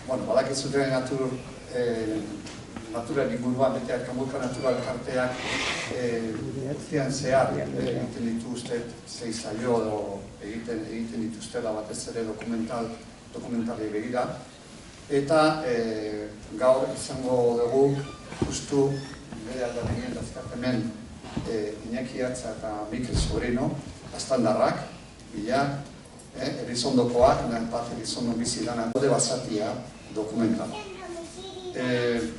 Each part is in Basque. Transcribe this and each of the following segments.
badakizuten natural inguruan beteak Kamboika Natural Karteak urtean zehar egiten dituzte, zei saio egiten dituztela batez ere dokumentalei begira. Eta gaur izango dugu justu bere aldarenien dazkartemen Iñaki Atza eta Mikel Sobrino, astandarrak, bila, Erizondokoak, bat Erizondon bizi dana, Ode Basatia dokumentala.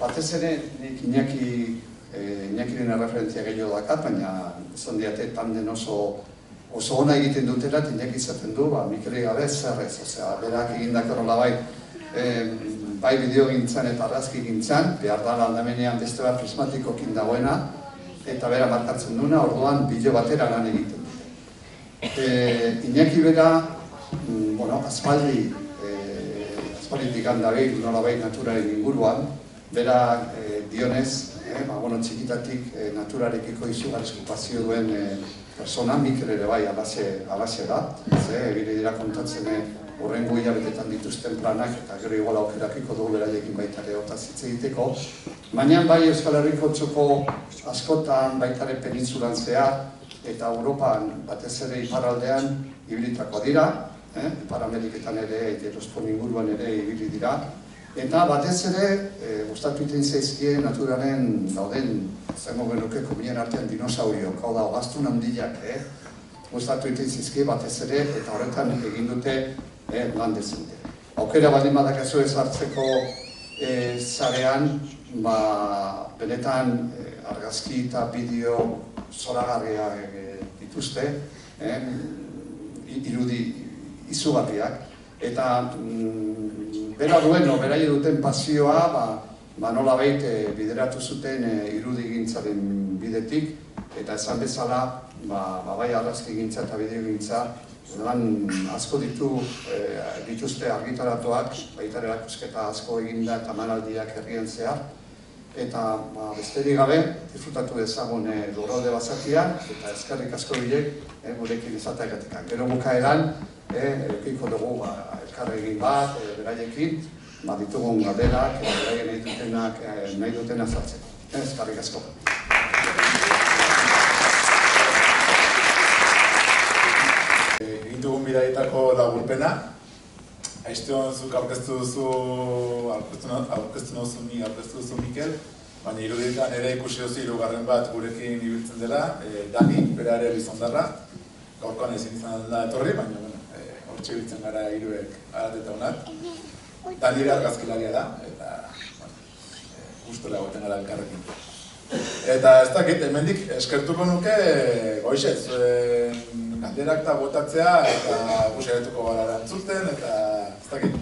Batez ere, nik Iñakiren erreferentzia gehiago dakat, baina esan diate tanden oso ona egiten dutela, Iñaki izaten du, Mikeli gabe zer ez, berak egindako nolabait bai bideo gintzan eta argazki gintzan, behar da aldamenean beste bat prismatikokin dagoena, eta bera markatzen duena, orduan bideo batera lan egiten dute. Iñaki bera, aspalditik handabeik, nolabait naturaren inguruan, bera dionez, txikitatik naturarekiko izugarrizko pasio duen persona, Mikel ere bai alaxe da, ebile dira kontatzen horrengo hilabetetan dituzten planak, eta gero igual aukerakiko dugu beraiekin baita ere hortaz hitz egiteko. Baina bai Euskal Herriko txoko askotan baitare penintzulan zehar, eta Europan batez ere iparraldean ibilitakoa dira, Ipar Ameriketan ere, Jerospon inguruan ere ibili dira, eta batez ere, gustatu iten zaizkie naturaren dauden, zango genuke kominen artean dinosauriok, hau da, ogaztun handiak, gustatu iten zaizkie batez ere, eta horretan egin dute lan dezente. Aukera baldin badakazu ez hartzeko zarean, benetan argazki eta bideo zoragarria dituzte, irudi izugarriak, eta beraie duten pasioa nolabait bideratu zuten irudigintzaren bidetik, eta esan bezala, bai argazki gintza eta bideo gintza, lan asko dituzte argitaratuak, baita erakusketa asko eginda eta emanaldiak herrien zehar, eta besterik gabe, disfrutatu dezagun Ode Basatia, eta eskerrik asko bilek gurekin izateagatik. Gero bukaeran, eukiko dugu elkarregin bat, beraiekin, ditugun galderak, beraien nahi dutena zartzeko. Eskerrik asko. Egin dugun bidaietako laburpena. Aizte honzuk aurkeztu duzu Mikel, baina irudietan ere ikusi duzu hirugarren bat gurekin ibiltzen dela, Dani, bera ere Elizondarra. Gaurkoan ezin izan da etorri, baina hortxe ibiltzen gara hiruek arat eta honat. Dani ere argazkilaria da, eta gustora egoten gara elkarrekin. Eta ez dakit, hemendik eskertuko nuke goixez, galderak eta botatzea, eta gusaiatuko gara erantzuten, eta ez dakit.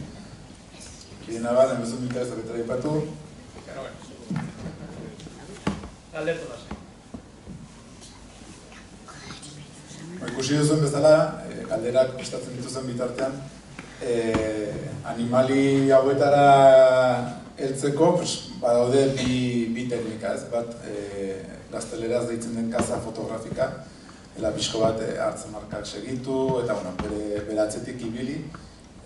Bidena bat, enbezun interes horretara ipatu. Galdetu da. Ikusi duzuen bezala, galderak prestatzen dituzen bitartean, animali hauetara heltzeko badaude bi teknika, bat gazteleraz deitzen den kaza fotografika, pixko bat hartzen markak segitu, eta bere atzetik ibili,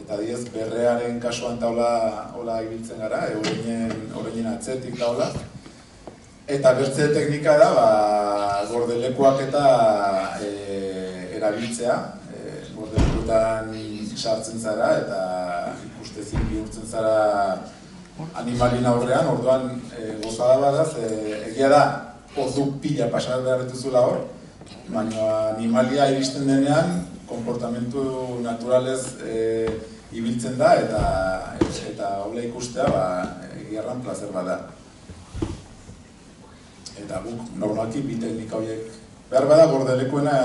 eta diez berrearen kasuan taula ibiltzen gara, oreinen atzetik taula. Eta bertze teknika da, gordelekuak eta erabiltzea, gordelekuetan sartzen zara eta ikustezin bihurtzen zara animalin aurrean, orduan gozada badaz, egia da, ordu pila pasar behar dituzula hor, baina animalia iristen denean, konportamentu naturalez ibiltzen da, eta hola ikustea, egiarran plazer bada. Eta guk normalki bi teknika horiek behar bada gordelekuena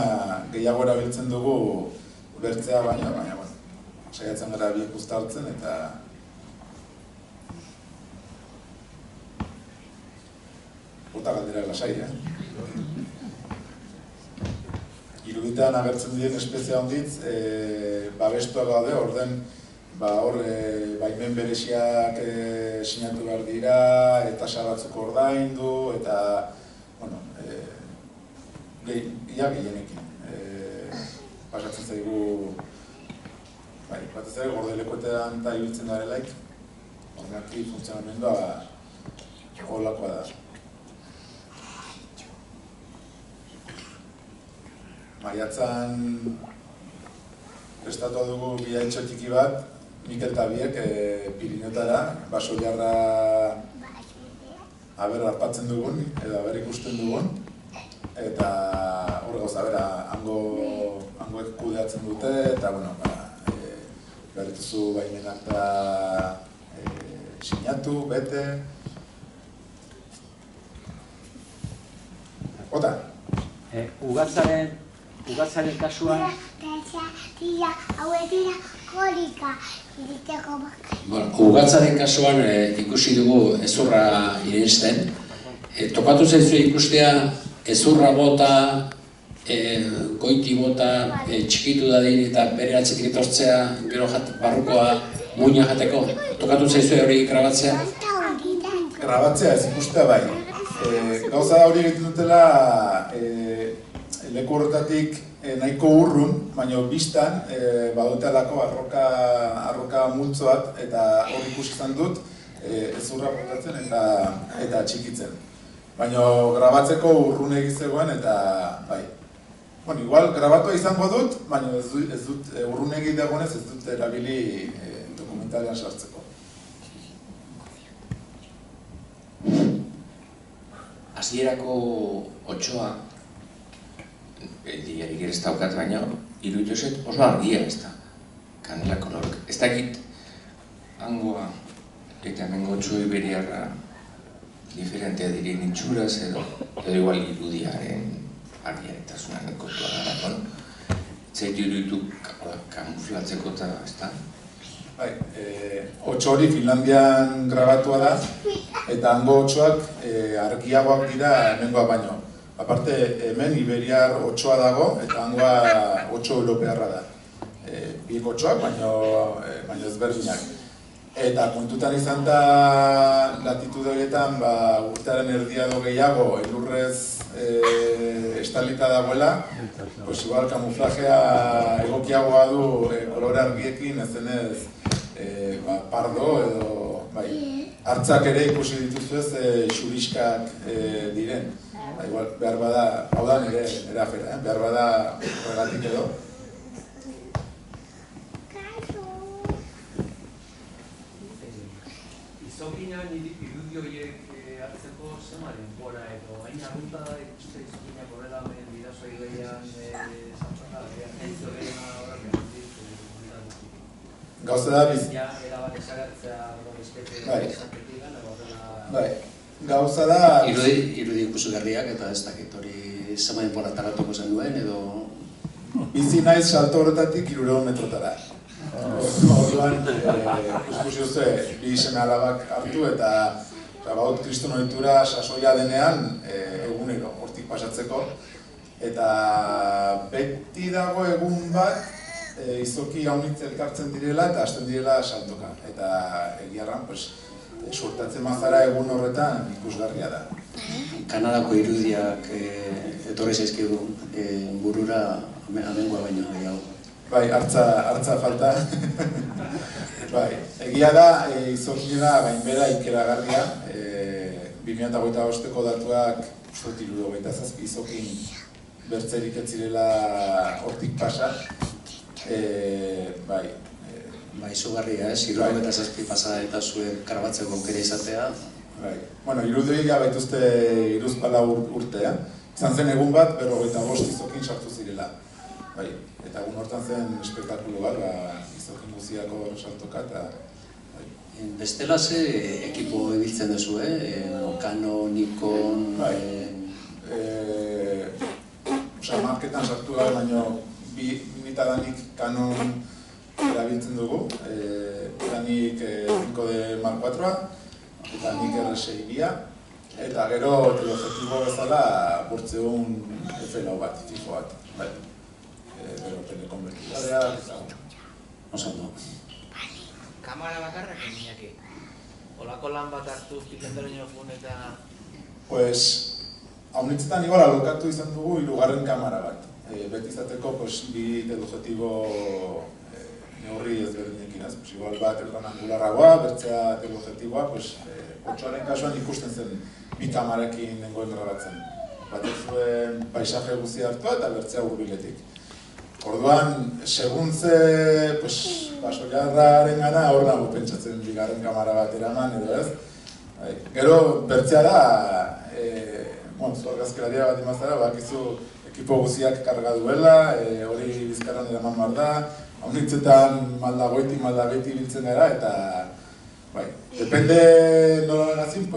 gehiago erabiltzen dugu bertzea, baina saiatzen gara biek uztartzen eta bota galdera lasai, Iruditean agertzen diren espezia honditz, babestuak gaude, orden hor baimen bereziak sinatu behar dira, eta batzuk ordaindu, eta ia gehienekin. Pasatzen zaigu, batez ere gordelekoetan eta ibiltzen garelaik, Horreki funtzionamendua holakoa da. Maiatzan prestatua dugu bidaitxo txiki bat, Mikel eta biek Pirinotara, basoilarra aber harpatzen dugun, edo aber ikusten dugun, eta hor gauza, hangoek kudeatzen dute, eta, bueno, berrituzu baimenak da sinatu, bete. Ota? Ugatzaren kasuan... Ugatzaren kasuan ikusi dugu ezurra irensten. Tokatu zaizu ikustea ezurra bota, goiti bota, txikitu dadin eta bere atzik etortzea, gero barrukoa muina jateko. Tokatu zaizu hori grabatzea? Grabatzea ez ikustea bai. Gauza da hori egiten dutela leku horretatik nahiko urrun, baina biztan badutelako arroka multzoak eta hori ikusten dut ezurra botatzen eta txikitzen. Baina grabatzeko urrun egizegoen eta bai. Bueno, igual grabatua izango dut, baina ez dut urrun egiteagonez ez dut erabili dokumentalean sartzeko. Hasierako otsoa, diarik ere ez daukat baina, iruditu zait oso argia ez da, kanela kolorok. Ez dakit hangoa eta hemengo otso iberiarra diferentea diren itxuraz edo igual irudiaren argiaretasunan kontua gara, zaitu iruditu kamuflatzeko eta ez da? Bai, otso hori Finlandian grabatua da, eta hango otsoak argiagoak dira hemengoa baino. Aparte, hemen iberiar otsoa dago, eta hangoa otso europearra da. Biek otsoak, baino ezberdinak. Eta kontutan izan da latitude horietan, urtearen erdia edo gehiago, elurrez estalita dagoela, igual kamuflajea egokiagoa du kolore argiekin, ezenez pardo edo hartzak ere ikusi dituzu ez xuriskak diren. Igual, behar bada, hau da nire afera, behar bada horregatik edo. Izokinan irudi horiek hartzeko zema denbora edo hain arrunta da ikuste izokinak horrela bidazo ideian zantzaka, entzio gehiena horrela Gauza da biz... Ja, erabat esagatzea horrela esaketik gana horrela... Bai, gauza da... Irudi ikusugarriak eta ez dakit hori zema denbora taratuko zen duen edo... Bizi naiz salto horretatik 300 metrotara. Orduan, ikusi duzue, bi seme alabak hartu eta baut kriston ohitura sasoia denean egunero hortik pasatzeko. Eta beti dago egun bat izoki haunitz elkartzen direla eta hasten direla saltoka. Eta egiarran, suertatzen mazara egun horretan ikusgarria da. Kanadako irudiak etorri zaizkigu burura amengoa baino gehiago. Bai, hartza falta. Bai, egia da, izokina gainbera ikeragarria. 2025ko datuak uste 77 izokin bertzerik ez zirela hortik pasa. Bai, izugarria, 77 pasada eta zuen karabatzeko aukera izatea. Bai, bueno, irudia baituzte 3-4 urte, izan zen egun bat, 55 izokin sartu zirela. Bai, eta egun hortan zen espektakulu bat, izokin guziako saltoka eta... Bestela ze ekipo ebiltzen duzu, Canon, Nikon... Marketan sartu da, baina mitadanik Canon erabiltzen dugu. Danik 5D Mark 4a, eta nik R6-bia. Eta gero teleobjektibo bezala bortzeun F4 bat, fijo bat. Gero telekonvertidadea, Oso Kamara bakarrak eminak olako lan bat hartu pikenderaino jun eta... Pues, haunitzetan igual alokatu izan dugu 3. kamara bat. Beti izateko, bi teleobjektibo neurri ezberdinekin, ez? Igual bat eukan angularragoa, bertzea teleobjektiboa, otsoaren kasuan ikusten zen bi kamarekin nengoen grabatzen. Batek zuen paisaje guztia hartua eta bertzea hurbiletik. Orduan, segun ze basoiarraren gana, hor nago pentsatzen bigarren kamara bat eraman, edo ez? Gero, bertzea da, zuargazkelaria bat imazara, bakizu ekipo guztiak karga duela, hori bizkarran eraman behar da, haunitzetan malda goiti biltzen gara, eta depende nola benazin,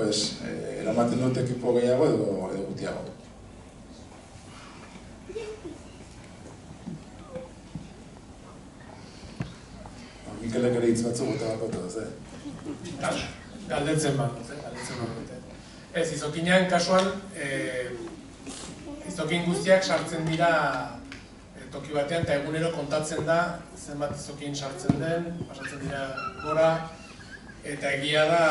eramaten dut ekipo gehiago edo gutiago. Mikelek ere hitz batzu gota bako dut, Galdetzen bat. Ez, izokinean kasuan, izokin guztiak sartzen dira toki batean, eta egunero kontatzen da zenbat izokin sartzen den, pasatzen dira gora, eta egia da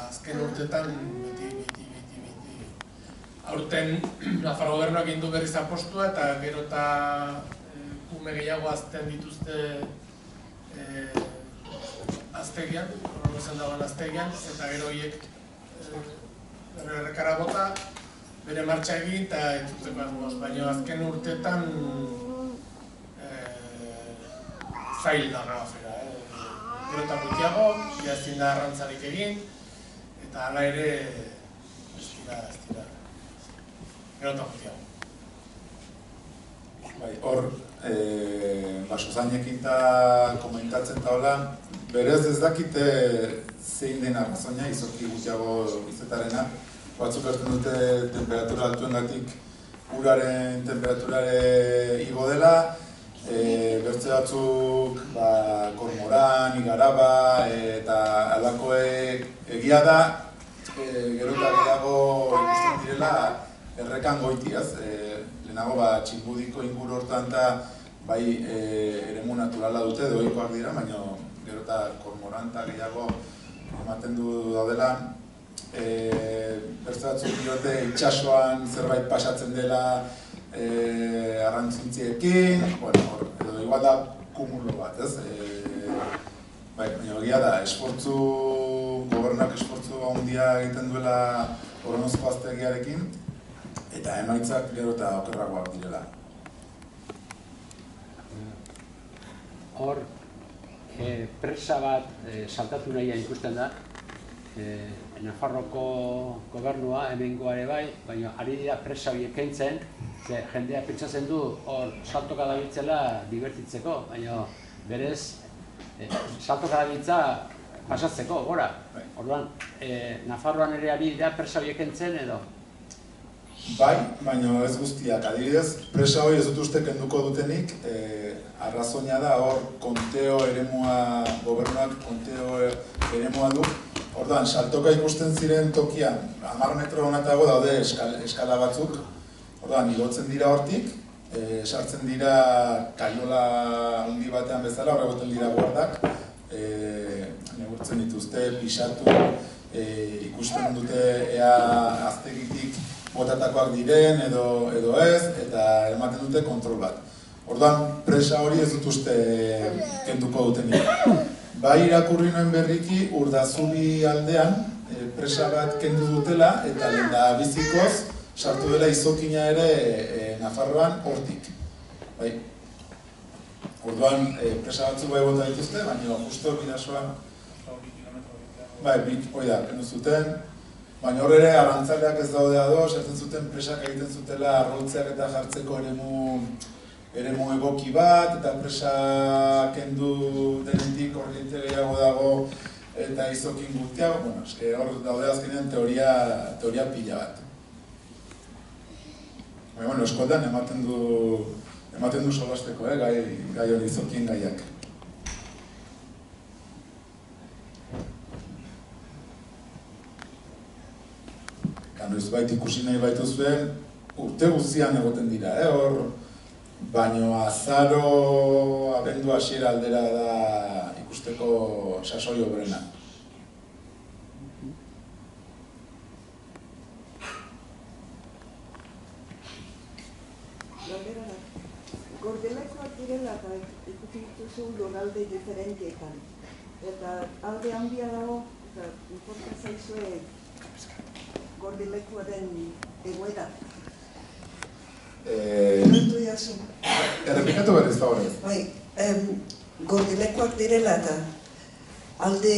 azken urtetan beti. Aurten Nafar gobernuak egin du berriz apostua, eta gero eta kume gehiago azten dituzte aztegian, horrezen dagoen aztegian, eta gero horiek errekara bota, bere martxa egin eta entzuteko asmoz, baina azken urtetan zail dago afera. Gero eta gutiago, ezin da arrantzarik egin, eta hala ere ez dira. Gero eta gutiago. Hor, basozainekin eta komentatzen taula, berez ez dakite zein den arrazoina izoki gutiago izetarena. Batzuk hartzen dute temperatura altuengatik uraren temperaturare igo dela, bertze batzuk kormoran, igaraba eta alakoek egia da, gero eta gehiago ikusten direla errekan goitiaz. Lehenago txingudiko inguru hortan eta eremu naturala dute, doikoak dira, baina gero eta kormoran eta gehiago ematen du daudela. Bertze batzuk diote itxasoan zerbait pasatzen dela arrantzuntziekin, edo igual da kumulo bat, ez? Baina egia da, gobernuak esfortzu handia egiten duela Orozko aztegiarekin, eta emaitzak gero eta okerragoak direla. Hor, presa bat saltatu nahian ikusten da, Nafarroko gobernua hemengoa ere bai, baina ari dira presa horiek kentzen, jendea pentsatzen du hor saltoka dabiltzela divertitzeko, baina berez saltoka dabiltza pasatzeko, gora. Orduan, Nafarroan ere ari dira presa horiek kentzen edo? Bai, baina ez guztiak. Adibidez, presa hori ez dut uste kenduko dutenik, arrazoina da hor konteo eremua, gobernuak konteo eremua du. Orduan, saltoka ikusten ziren tokian, 10 metro honetago daude eskala batzuk. Orduan, igotzen dira hortik, sartzen dira kaiola handi batean bezala, horregoten dira guardak, negurtzen dituzte, pisatu, ikusten dute ea aztegitik botatakoak diren edo ez, eta ematen dute kontrol bat. Orduan, presa hori ez dut uste kenduko dutenik. Bai irakurri nuen berriki Urdazubi aldean presa bat kendu dutela eta lehendabizikoz sartu dela izokina ere Nafarroan hortik. Orduan presa batzuk bai bota dituzte, baina justo bidasoan hori da, kendu zuten, baina hor ere arrantzaleak ez daude ados, hartzen zuten presak egiten zutela arroltzeak eta jartzeko eremu egoki bat, eta presa kendu denetik korriente gehiago dago eta izokin guztiago, hor daude azkenean teoria pila bat. Eskoldan ematen du solasteko, gai hori izokin gaiak. Noiz bait ikusi nahi baitu zuen, urte guztian egoten dira, hor, baina azaro abendu hasiera aldera da ikusteko sasoi obrena. Gordelakoak direla eta ikusi dituzu lurralde diferentietan. Eta alde handia dago, eta importa zaizue gordilekuaren egoera. Errepikatu berriz, favorez. Bai, gordilekuak direla eta alde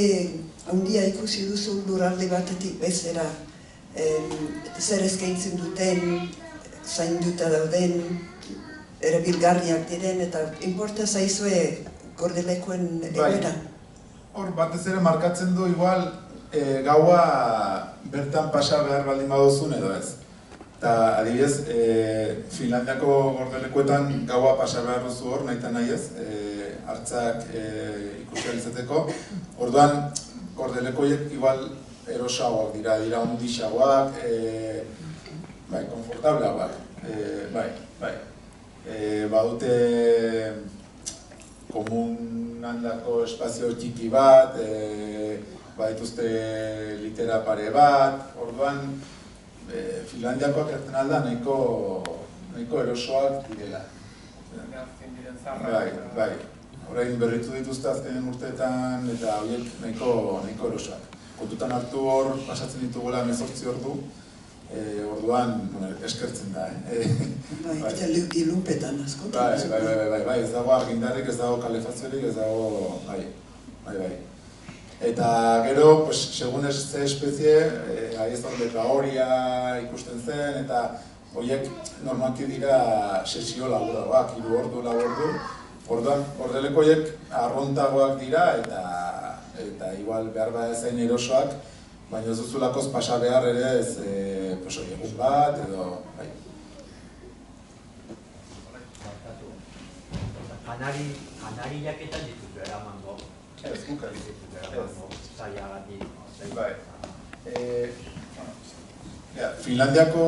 handia ikusi duzu lurralde batetik bezera zer eskaintzen duten, zainduta dauden, erabilgarriak diren eta importa zaizue gordilekuen egoera. Hor, batez ere markatzen du igual gaua bertan pasa behar baldin baduzun edo ez. Eta adibidez, Finlandiako gordelekuetan gaua pasa behar duzu hor, nahi eta nahi ez, hartzak ikusi izateko. Orduan, gordelekoiek igual erosagoak dira ondixagoak, konfortableagoak, badute komun handako espazio txiki bat, badituzte litera pare bat, orduan Finlandiakoak erten alda nahiko erosoak direla. Bai, orain berritu dituzte azkenen urteetan eta horiek nahiko erosoak. Kontutan hartu hor, pasatzen ditugula 18 ordu, orduan eskertzen da. Bai, eta ilunpetan askotan. Bai, ez dago argindarrik, ez dago kalefaziorik, ez dago, bai. Eta gero, segun ze espezie, aiezordeka horia ikusten zen, eta horiek normalki dira sesio laburragoak, 3 ordu, 4 ordu. Orduan, gordeleko horiek arrontagoak dira, eta igual behar bat ezain erosoak, baina ez duzulakoz pasa behar ere ez egun bat, edo... Janari jaketan ditutu eramango. Ez, nukari. Zaiagatik. Finlandiako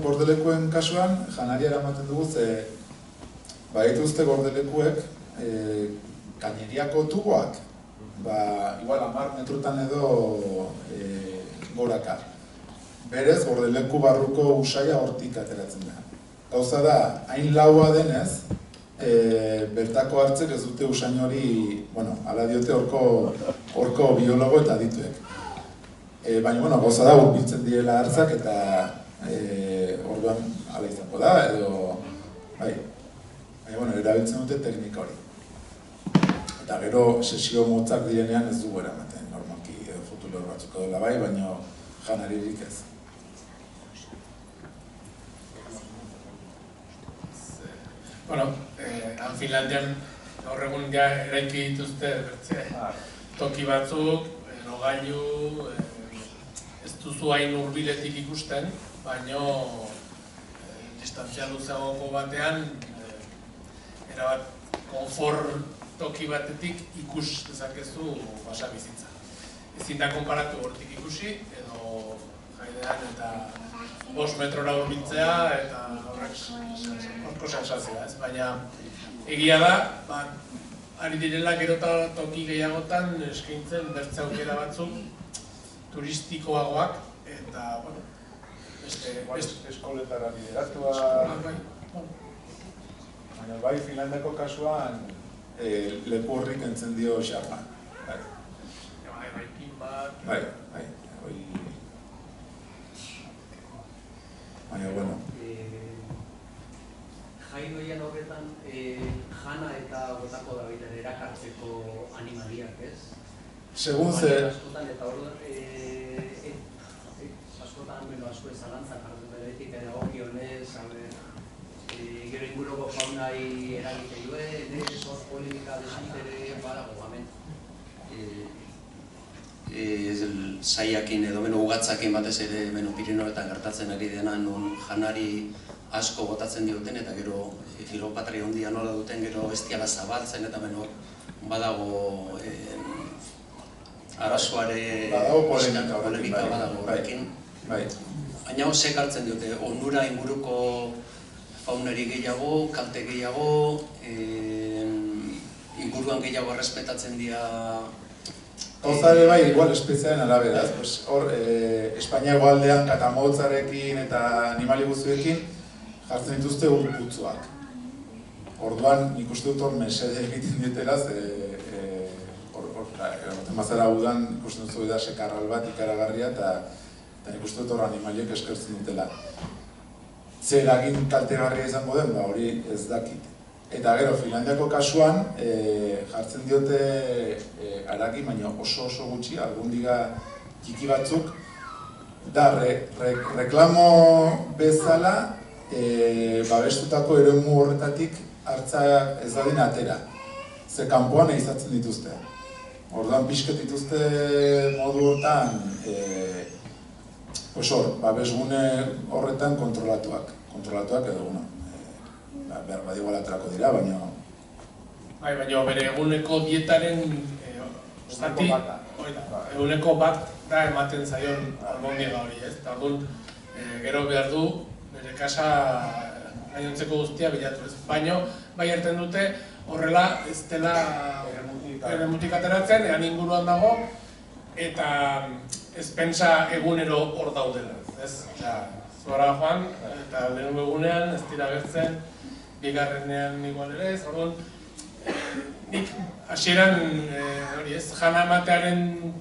gordelekuen kasuan, janari eramaten dugu ze badituzte gordelekuek gaineriako tuboak, igual 10 metrutan edo goraka. Berez, gordeleku barruko usaia hortik ateratzen da. Gauza da, hain laua denez, bertako hartzek ez dute usain hori, ala diote horko biologo eta adituek. Baina, gauza da, urbiltzen direla hartzak eta orduan ala izango da, edo, erabiltzen dute teknika hori. Eta gero, sesio motzak direnean ez dugu eramaten, normalki futulor batzuk dela bai, baina janaririk ez. Finlandian gaur egun eraiki dituzte toki batzuk, erogailu, ez duzu hain hurbiletik ikusten, baina distantzia luzeagoko batean erabat konfort toki batetik ikus dezakezu basabizitza. Ezin da konparatu hortik ikusi, edo jaidean eta 5 metrora hurbiltzea eta horko sensazioa, ez? Baina egia da, ari direla gero eta toki gehiagotan eskaintzen bertze aukera batzuk turistikoagoak eta, eskoletara bideratua. Baina bai, Finlandiako kasuan leku horrik entzen dio xarma. Bai. Baina, bueno. Jainoien horretan jana eta botako da biten erakartzeko animaliak, ez? Segun ze... Eta orduan, askotan, asko ezalantzak hartu beretik ere gokionez, gero inguruko faunai eragite duen, hor polemika desintere badago gamen. Zaiakin edo ugatzakin batez ere Pirinioetan gertatzen ari dena non janari asko botatzen dioten eta gero kilopatria handia nola duten gero bestiala zabaltzen eta badago arazoare polemika badago horrekin. Baina ze hartzen diote, onura inguruko faunari gehiago, kalte gehiago, inguruan gehiago errespetatzen dira. Gauza ere bai, igual espeziaren arabera. Hor, Espainia hegoaldean katamotzarekin eta animali guztiekin jartzen dituzte ur putzuak. Orduan, nik uste dut hor mesede egiten dietelaz, mazara udan ikusten duzu da sekarral bat ikaragarria eta nik uste dut hor animaliek eskertzen dutela. Zer eragin kaltegarria izango den, hori ez dakit. Eta gero, Finlandiako kasuan jartzen diote haragi, baina oso gutxi, algundiga txiki batzuk, da reklamo bezala babestutako eremu horretatik hartza ez dadin atera. Ze kanpoan ehizatzen dituzte. Orduan pixket dituzte modu hortan, babesgune horretan kontrolatuak edo, behar badiguala aterako dira, baina... Baina bere eguneko dietaren zati, eguneko bat da ematen zaion almondiga hori, ez? Eta orduan, gero behar du, bere kasa gainontzeko guztia bilatu, ez? Baina, bai erten dute, horrela ez dela eremutik ateratzen, ean inguruan dago, eta ez pentsa egunero hor daudela, ez? Zora joan, eta lehenengo egunean ez dira gertzen, bigarrenean igual ere ez, orduan, nik hasieran jana ematearen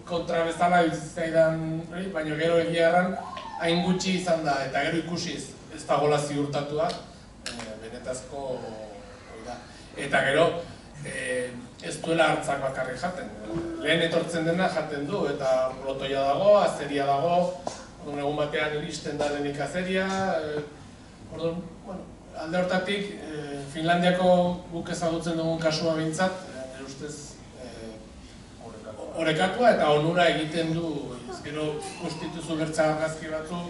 kontra bezala zaidan, baina gero egia erran hain gutxi izan da, eta gero ikusiz ez dagoela ziurtatua, benetazko hori da. Eta gero, ez duela hartzak bakarrik jaten. Lehen etortzen dena jaten du, eta lotoia dago, azeria dago, egun batean iristen da denik azeria, alde hortatik, Finlandiako guk ezagutzen dugun kasua behintzat, nire ustez orekatua eta onura egiten du, gero konstituzu bertza argazki batzuk,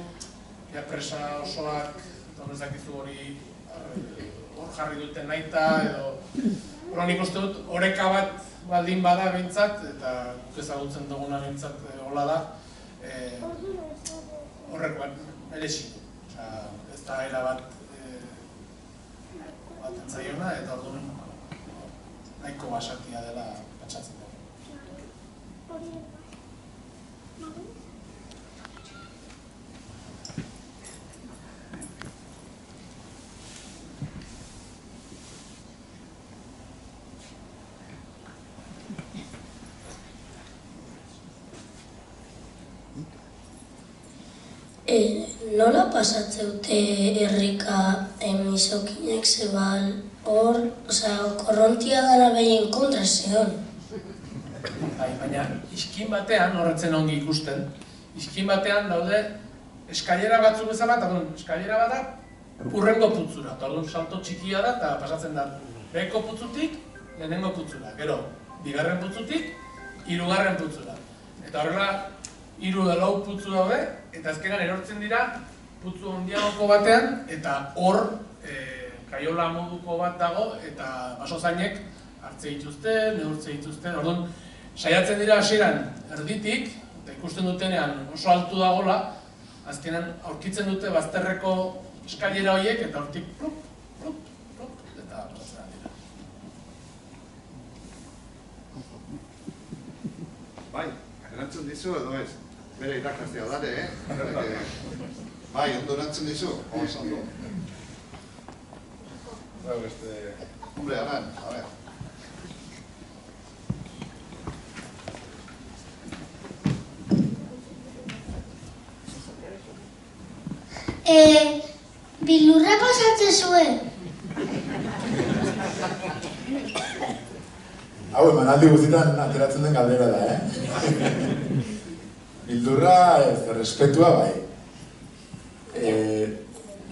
presa osoak, ezakizu hori hor jarri duten naita, edo... Nik uste dut, oreka bat baldin bada behintzat, eta guk ezagutzen duguna behintzat hola da, horrek bat merezi. Ez da era bat atentzaiona, eta orduan nahiko basatia dela pentsatzen dugu. Nola pasatzeute herrika emisokinek zebal hor, korrontia gara behien kontra zeon. Baina iskin batean, horretzen ongi ikusten, iskin batean daude eskailera batzuk bezala, eta eskailera bat da urrengo putzura. Orduan salto txikia da eta pasatzen da beheko putzutik lehenengo putzura. Gero, bigarren putzutik, hirugarren putzura. Eta horrela, 3 edo 4 putzu daude, eta azkenan erortzen dira putzu handiagoko batean, eta hor kaiola moduko bat dago, eta basozainek hartze dituzte, neurtze dituzte. Orduan, saiatzen dira hasieran erditik, eta ikusten dutenean oso altu dagola, azkenan aurkitzen dute bazterreko eskailera horiek, eta hortik plup, plup, plup, eta pasatzen dira. Bai, erantzun dizu edo ez? Bere irakastea dare, Bai, ondo erantzun dizu? Oso ondo. Hombre, Aran, a ver. Bilurra pasatze zuen. Hau, emanaldi guztietan ateratzen den galdera da, Bildurra, errespetua bai.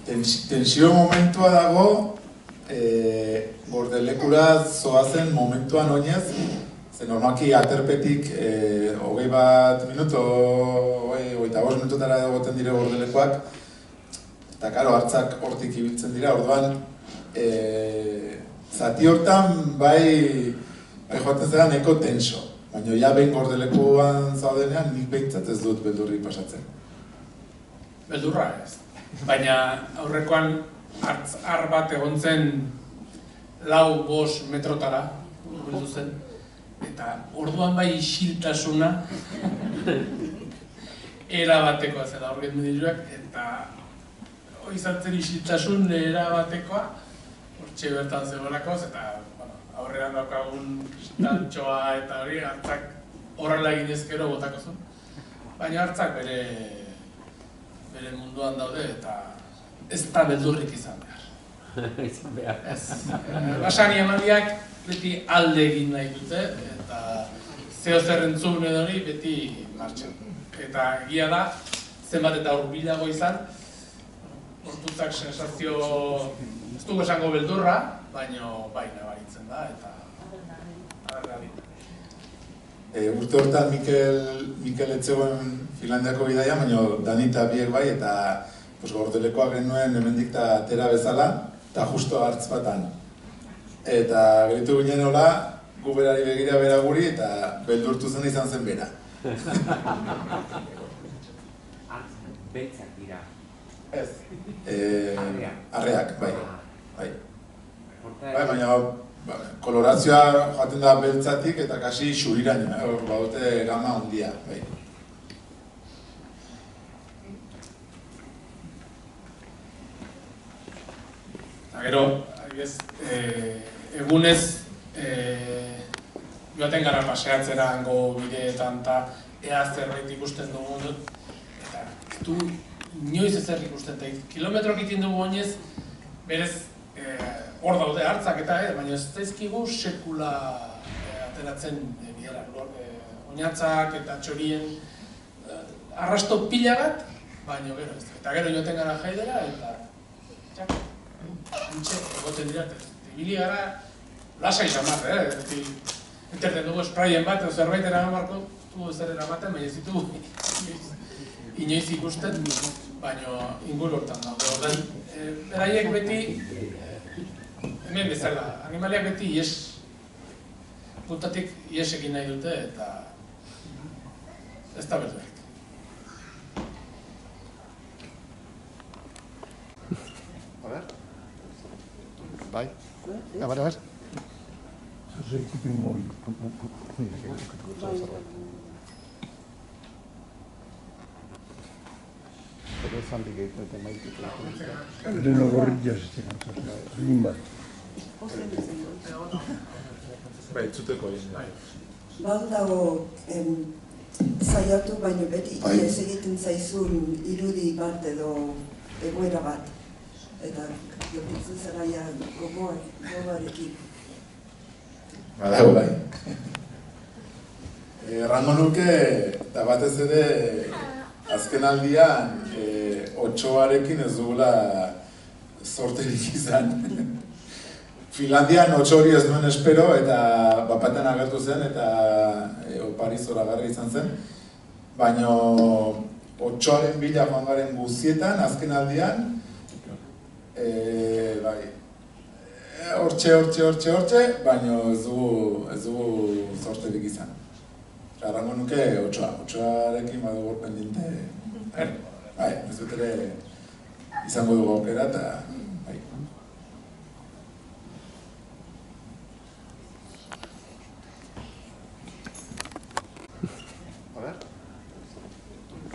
Tensio momentua dago, gordelekura zoazen momentuan oinez, ze normalki aterpetik 21 minuto, 25 minutotara egoten dire gordelekoak, eta karo, hartzak hortik ibiltzen dira, orduan, zati hortan bai joaten zera nahiko tenso. Baina ja behin gordelekuan zaudenean, nik behintzat ez dut beldurri pasatzen. Beldurra ez. Baina aurrekoan har bat egon zen 4-5 metrotara, urbildu zen, eta orduan bai isiltasuna erabatekoa zela horgen mediluak, eta izan zen isiltasun erabatekoa, hortxe bertan zegoelakoz, eta aurrean daukagun tantxoa eta hori, hartzak horrela egin ezkero botako zuen. Baina hartzak bere munduan daude eta ez da beldurrik izan behar. Basari emandiak beti alde egin nahi dute eta zeo zer entzun edo hori beti martxan. Eta egia da, zenbat eta hurbilago izan, gorputzak sensazio, ez dugu esango beldurra, baina bai nabaritzen da eta agarra. Urte hortan Mikel etzegoen Finlandiako bidaia, baina Danita biek bai, eta Gordelekoa genuen hemendik eta atera bezala, eta justo hartz batan. Eta geritu ginen hola, gu berari begira bera guri, eta beldurtu zen izan zen bera. Beltzak dira. Ez. Arreak, bai. Baina kolorazioa jaten da beltzatik eta kasi xuriraino, baute gama handia. Gero, egunez joaten gara paseatzera hango bideetan eta ea zerbait ikusten dugu eta du inoiz ezer ikusten eta kilometroak egiten dugu oinez berez hor daude hartzak eta baina ez zaizkigu sekula ateratzen bidera. Oinatzak eta txorien arrasto pila bat, baina gero ez. Eta gero joaten gara jaidera eta txak, antxe egoten dira. Ibili gara lasai samar, enterten dugu sprayen bat, zerbait eramamarko dugu zer eramaten, baina ez ditugu inoiz ikusten, baina inguru hortan daude. Beraiek beti, hemen bezala, animaliak beti ies, puntatik ies egin nahi dute eta ez da berdurik. Bai? A ver. Reno gorrillas limba. Bai, zuteko egin. Baldago saiatu baino beti ies egiten zaizun irudi bat edo egoera bat. Eta jokitzen zaraia gogoarekin. Badago bai. Errango nuke, eta batez ere, azken aldian, otxoarekin ez dugula sorterik izan. Finlandian otxo hori ez duen espero, eta bapaten agertu zen, eta opari zoragarri izan zen. Baina otxoaren bila joan garen guzietan, azken aldian, bai, hortxe, baina ez dugu sorterik izan. Errango nuke otxoarekin badu hor pendiente. Bai, ez dut ere izango dugu aukera eta bai.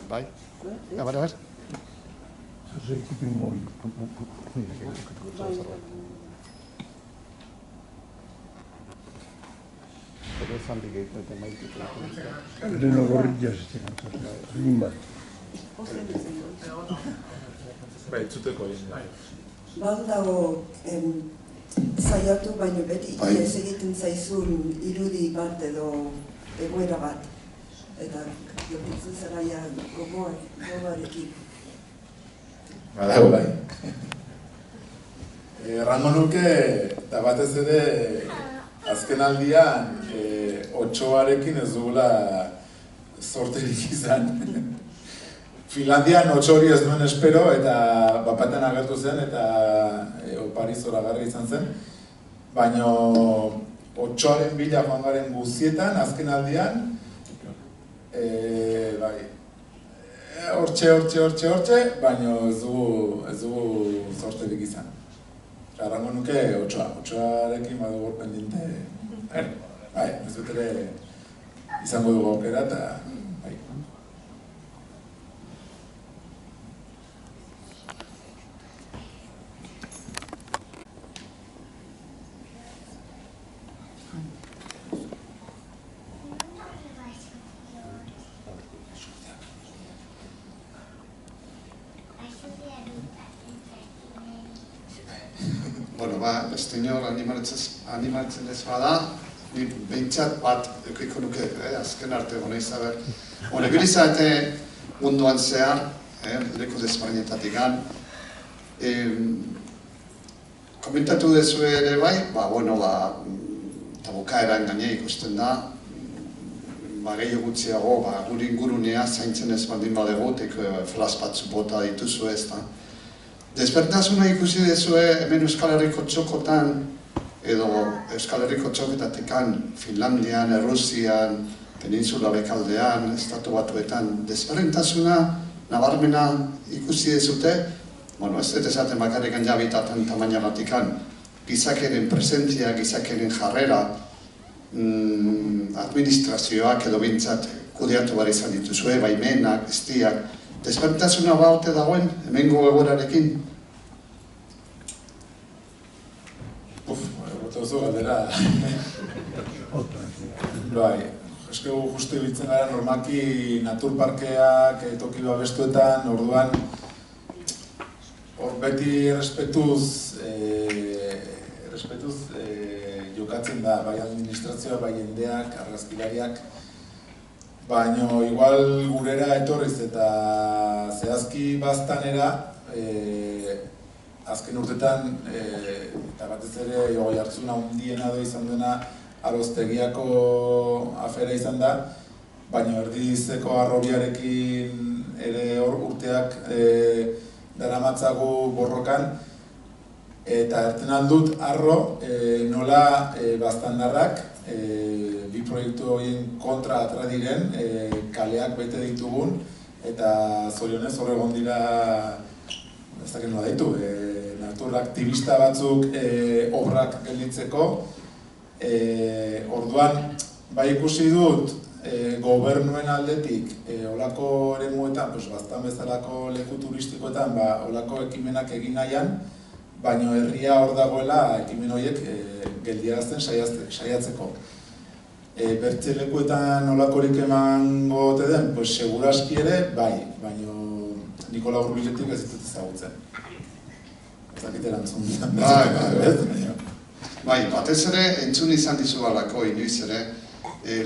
Bai? A ver. Reno gorrillas limba. Bai, zuteko egin. Baldago saiatu baino beti ies egiten zaizun irudi bat edo egoera bat. Eta jokitzen zaraia gogoarekin. Badago bai. Errango nuke, eta batez ere, azken aldian, otxoarekin ez dugula sorterik izan. Finlandian otxo hori ez duen espero, eta bapaten agertu zen, eta opari zoragarri izan zen. Baina otxoaren bila joan garen guzietan, azken aldian, bai, hortxe, baina ez dugu sorterik izan. Errango nuke otxoarekin badu hor pendiente. Bai, ez dut ere izango dugu aukera eta bai. bueno, beste inor animatzen ez bada, ni behintzat bat eukiko nuke, azken arte hona izaber. Ibili zarete munduan zehar, leku desberdinetatik gan. Komentatu dezu ere bai, eta bukaeran gaine ikusten da, gehiago gutxiago, gure ingurunea zaintzen ez baldin badegu, flash batzu bota dituzu ez da. Desberdintasuna ikusi dezue hemen Euskal Herriko txokotan, edo Euskal Herriko txoketatekan, Finlandian, Errusian, Peninsula Bekaldean, Estatu Batuetan, desberdintasuna nabarmena ikusi dezute, ez dut esaten bakarrikan jabitatan tamainagatikan, gizakeren presentzia, gizakeren jarrera, administrazioak edo bintzat kudeatu behar izan dituzue, baimenak, guztiak, desberdintasuna baute dagoen, hemengo egoerarekin? Bota oso galdera. Bai, eskegu justu ibiltzen gara normalki naturparkeak, toki babestuetan, orduan hor beti errespetuz jokatzen da, bai administrazioa, bai jendeak, argazkilariak, baina igual gurera etorriz eta zehazki baztanera, azken urtetan, eta batez ere jogoi hartzuna hundiena do izan dena aroztegiako afera izan da, baina erdizeko harrobiarekin ere hor urteak daramatzagu borrokan, eta erten aldut arro nola baztandarrak bi proiektu horien kontra atra diren kaleak bete ditugun, eta zorionez hor egon dira, ez dakit nola ditu, naturaktivista batzuk obrak gelditzeko. Orduan, bai ikusi dut gobernuen aldetik olako eremuetan, baztan bezalako leku turistikoetan, olako ekimenak egin nahian, baina herria hor dagoela ekimen horiek geldiarazten saiatzeko. Bertze lekuetan olakorik emango ote den, seguraski ere, bai, baina Nikola Hurbiletik ez ditut ezagutzen. Ez dakit erantzun ditan. Bai, batez ere entzun izan dizu balako inoiz ere,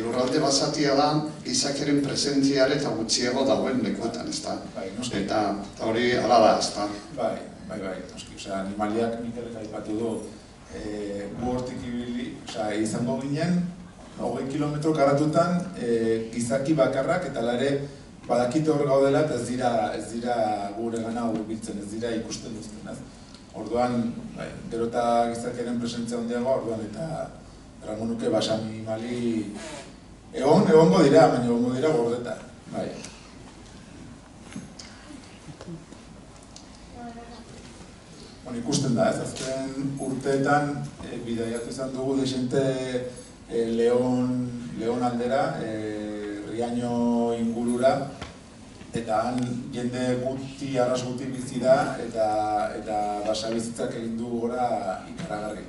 lurralde basatia da gizakeren presentziare eta gutxiago dagoen lekuetan, ez da? Eta hori ala da, ez da? Bai, noski, animaliak Mikelek aipatu du, gu hortik ibili, izango ginen, 20 kilometro karatutan gizaki bakarrak eta lare badakite hor gaudela eta ez dira gure gana hurbiltzen, ez dira ikusten duzten. Orduan, gero eta gizakeren presentzia handiago, orduan eta errango nuke animali egongo dira, baina egongo dira gordeta. Ikusten da, azken urteetan bidaiatu izan dugu desente Leon aldera, Riaño ingurura, eta han jende guti, arras guti bizi da, eta basabizitzak egin du gora ikaragarri.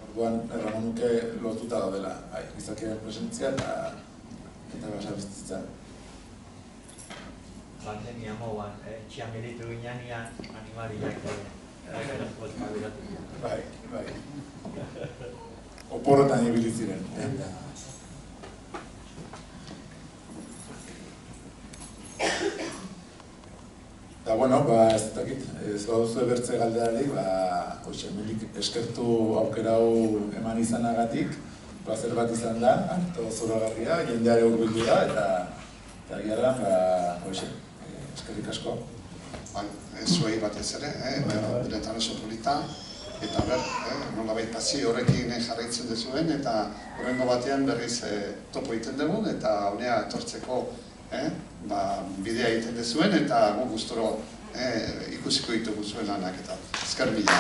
Orduan, errango nuke lotuta daudela, gizakien presentzia eta basabizitza. Pandemia moan, txian gelitu ginean animaliak eragerazko ezpabiratu. Bai. Oporretan ibili ziren. Eta, ez dakit, ez baduzu ebertze galderarik, hemendik eskertu aukera hau eman izanagatik, plazer bat izan da, harto zoragarria, jendeare hurbildu da, eta gara, eskerrik asko. Zuei batez ere, beretan oso polita, eta nolabait pasio horrekin jarraitzen dezuen, eta horrengo batean berriz topo egiten dugun, eta honea etortzeko bidea egiten dezuen, eta gu gustoro ikusiko ditugu zuen lanak, eta esker mila.